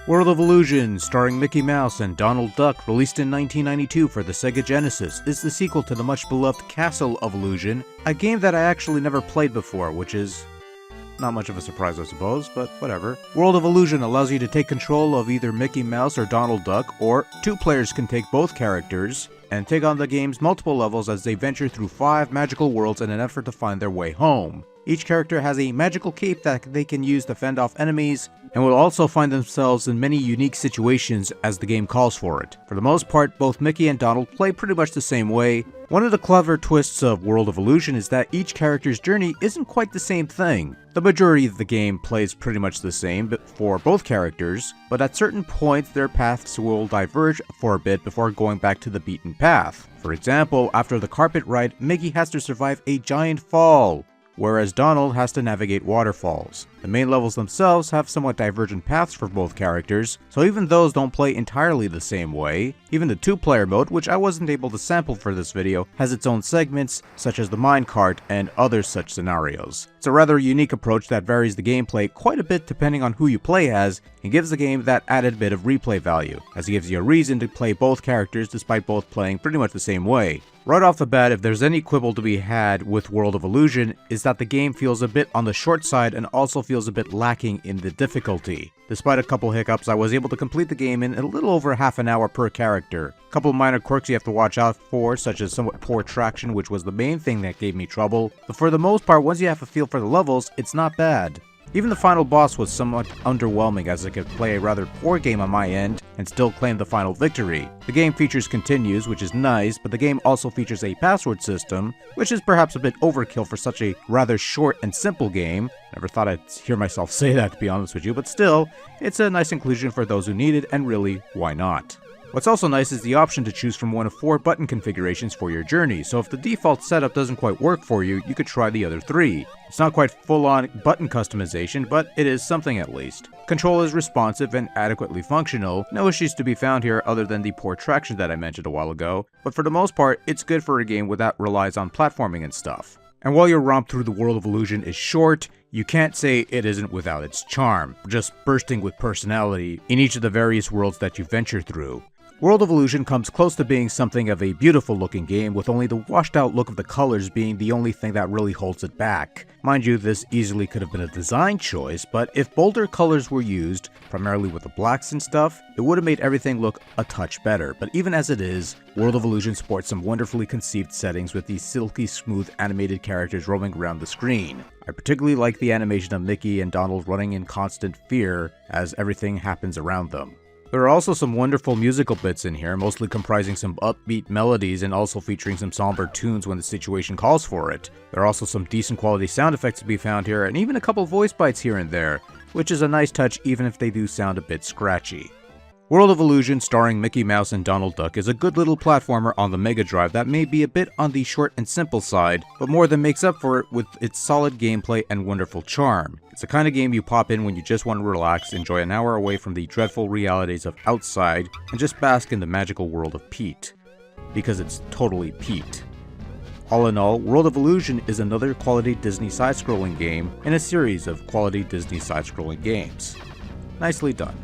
World of Illusion, starring Mickey Mouse and Donald Duck, released in 1992 for the Sega Genesis, is the sequel to the much beloved Castle of Illusion, a game that I actually never played before, which is not much of a surprise I suppose, but whatever. World of Illusion allows you to take control of either Mickey Mouse or Donald Duck, or two players can take both characters, and take on the game's multiple levels as they venture through 5 magical worlds in an effort to find their way home. Each character has a magical cape that they can use to fend off enemies, and will also find themselves in many unique situations as the game calls for it. For the most part, both Mickey and Donald play pretty much the same way. One of the clever twists of World of Illusion is that each character's journey isn't quite the same thing. The majority of the game plays pretty much the same for both characters, but at certain points their paths will diverge for a bit before going back to the beaten path. For example, after the carpet ride, Mickey has to survive a giant fall, whereas Donald has to navigate waterfalls. The main levels themselves have somewhat divergent paths for both characters, so even those don't play entirely the same way. Even the 2-player mode, which I wasn't able to sample for this video, has its own segments, such as the minecart and other such scenarios. It's a rather unique approach that varies the gameplay quite a bit depending on who you play as, and gives the game that added bit of replay value, as it gives you a reason to play both characters despite both playing pretty much the same way. Right off the bat, if there's any quibble to be had with World of Illusion, is that the game feels a bit on the short side and also feels a bit lacking in the difficulty. Despite a couple hiccups, I was able to complete the game in a little over half an hour per character. A couple minor quirks you have to watch out for, such as somewhat poor traction, which was the main thing that gave me trouble, but for the most part, once you have a feel for the levels, it's not bad. Even the final boss was somewhat underwhelming, as it could play a rather poor game on my end and still claim the final victory. The game features continues, which is nice, but the game also features a password system, which is perhaps a bit overkill for such a rather short and simple game. Never thought I'd hear myself say that, to be honest with you, but still, it's a nice inclusion for those who need it, and really, why not? What's also nice is the option to choose from one of 4 button configurations for your journey, so if the default setup doesn't quite work for you, you could try the other 3. It's not quite full-on button customization, but it is something at least. Control is responsive and adequately functional, no issues to be found here other than the poor traction that I mentioned a while ago, but for the most part, it's good for a game that relies on platforming and stuff. And while your romp through the World of Illusion is short, you can't say it isn't without its charm, just bursting with personality in each of the various worlds that you venture through. World of Illusion comes close to being something of a beautiful looking game, with only the washed out look of the colors being the only thing that really holds it back. Mind you, this easily could have been a design choice, but if bolder colors were used, primarily with the blacks and stuff, it would have made everything look a touch better. But even as it is, World of Illusion sports some wonderfully conceived settings with these silky smooth animated characters roaming around the screen. I particularly like the animation of Mickey and Donald running in constant fear as everything happens around them. There are also some wonderful musical bits in here, mostly comprising some upbeat melodies and also featuring some somber tunes when the situation calls for it. There are also some decent quality sound effects to be found here, and even a couple voice bites here and there, which is a nice touch even if they do sound a bit scratchy. World of Illusion, starring Mickey Mouse and Donald Duck, is a good little platformer on the Mega Drive that may be a bit on the short and simple side, but more than makes up for it with its solid gameplay and wonderful charm. It's the kind of game you pop in when you just want to relax, enjoy an hour away from the dreadful realities of outside, and just bask in the magical world of Pete. Because it's totally Pete. All in all, World of Illusion is another quality Disney side-scrolling game in a series of quality Disney side-scrolling games. Nicely done.